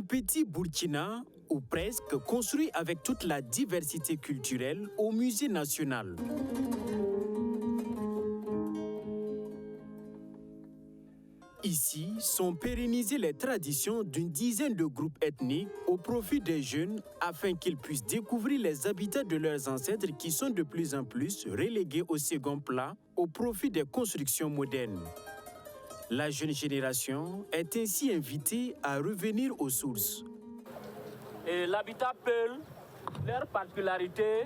Un petit Burkina, ou presque, construit avec toute la diversité culturelle au Musée national. Ici sont pérennisées les traditions d'une dizaine de groupes ethniques au profit des jeunes afin qu'ils puissent découvrir les habitats de leurs ancêtres qui sont de plus en plus relégués au second plan au profit des constructions modernes. La jeune génération est ainsi invitée à revenir aux sources. L'habitat Peul, leur particularité,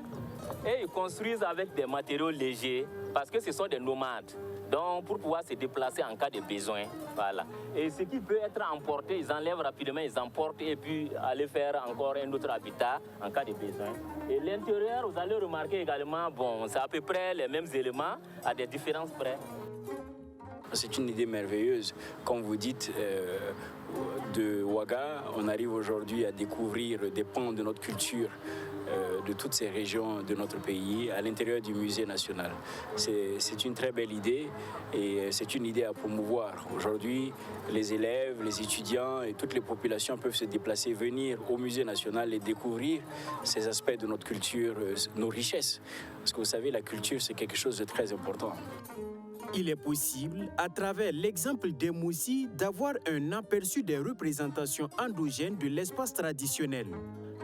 est qu'ils construisent avec des matériaux légers parce que ce sont des nomades. Donc, pour pouvoir se déplacer en cas de besoin. Voilà. Et ce qui peut être emporté, ils enlèvent rapidement, ils emportent et puis aller faire encore un autre habitat en cas de besoin. Et l'intérieur, vous allez remarquer également, bon, c'est à peu près les mêmes éléments à des différences près. C'est une idée merveilleuse. Comme vous dites, de Ouaga, on arrive aujourd'hui à découvrir des pans de notre culture, de toutes ces régions de notre pays, à l'intérieur du musée national. C'est une très belle idée et c'est une idée à promouvoir. Aujourd'hui, les élèves, les étudiants et toutes les populations peuvent se déplacer, venir au musée national et découvrir ces aspects de notre culture, nos richesses. Parce que vous savez, la culture, c'est quelque chose de très important. Il est possible, à travers l'exemple des Moussi, d'avoir un aperçu des représentations endogènes de l'espace traditionnel.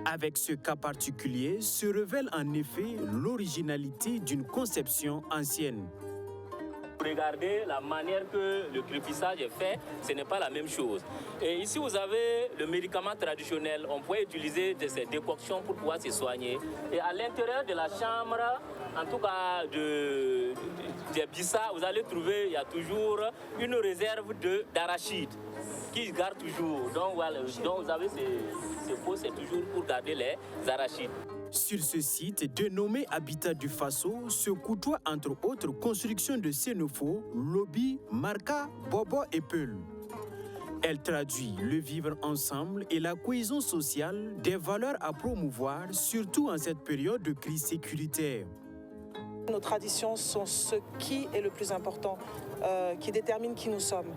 Avec ce cas particulier, se révèle en effet l'originalité d'une conception ancienne. Regardez la manière que le crépissage est fait, ce n'est pas la même chose. Et ici, vous avez le médicament traditionnel. On peut utiliser ces décoctions pour pouvoir se soigner. Et à l'intérieur de la chambre, en tout cas des Bissa, vous allez trouver, il y a toujours une réserve d'arachide qui se garde toujours. Donc, voilà, donc vous avez ces pots, c'est toujours pour garder les arachides. Sur ce site, dénommé Habitat du Faso, se côtoient entre autres constructions de Sénofo, Lobi, Marca, Bobo et Peul. Elle traduit le vivre ensemble et la cohésion sociale, des valeurs à promouvoir, surtout en cette période de crise sécuritaire. Nos traditions sont ce qui est le plus important, qui détermine qui nous sommes.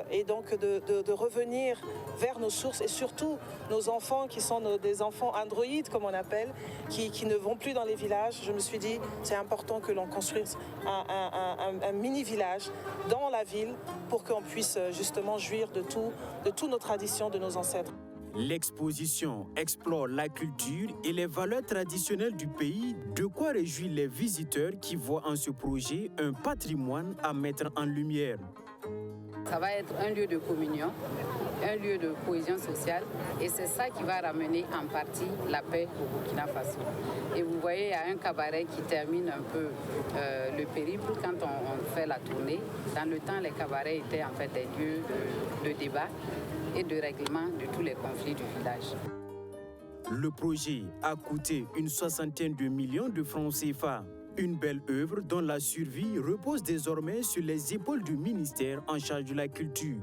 Et donc de revenir vers nos sources et surtout nos enfants qui sont des enfants androïdes comme on appelle, qui ne vont plus dans les villages. Je me suis dit c'est important que l'on construise un mini-village dans la ville pour qu'on puisse justement jouir de toutes nos traditions, de nos ancêtres. L'exposition explore la culture et les valeurs traditionnelles du pays, de quoi réjouir les visiteurs qui voient en ce projet un patrimoine à mettre en lumière. Ça va être un lieu de communion, un lieu de cohésion sociale et c'est ça qui va ramener en partie la paix au Burkina Faso. Et vous voyez, il y a un cabaret qui termine un peu le périple quand on fait la tournée. Dans le temps, les cabarets étaient en fait des lieux de débat et de règlement de tous les conflits du village. Le projet a coûté une 60aine de millions de francs CFA. Une belle œuvre dont la survie repose désormais sur les épaules du ministère en charge de la culture.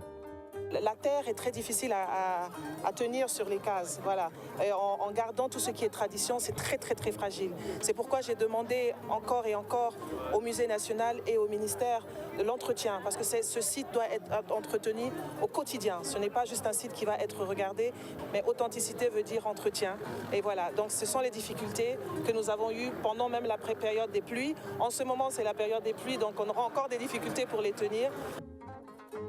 La terre est très difficile à tenir sur les cases. Voilà. Et en gardant tout ce qui est tradition, c'est très très fragile. C'est pourquoi j'ai demandé encore et encore au Musée national et au ministère de l'entretien, parce que ce site doit être entretenu au quotidien. Ce n'est pas juste un site qui va être regardé, mais authenticité veut dire entretien. Et voilà, donc ce sont les difficultés que nous avons eues pendant même la période des pluies. En ce moment, c'est la période des pluies, donc on aura encore des difficultés pour les tenir.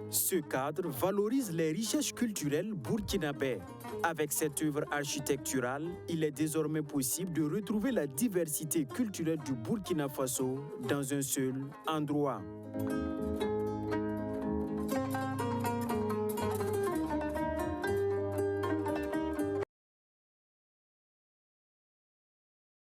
Ce cadre valorise les richesses culturelles burkinabè. Avec cette œuvre architecturale, il est désormais possible de retrouver la diversité culturelle du Burkina Faso dans un seul endroit.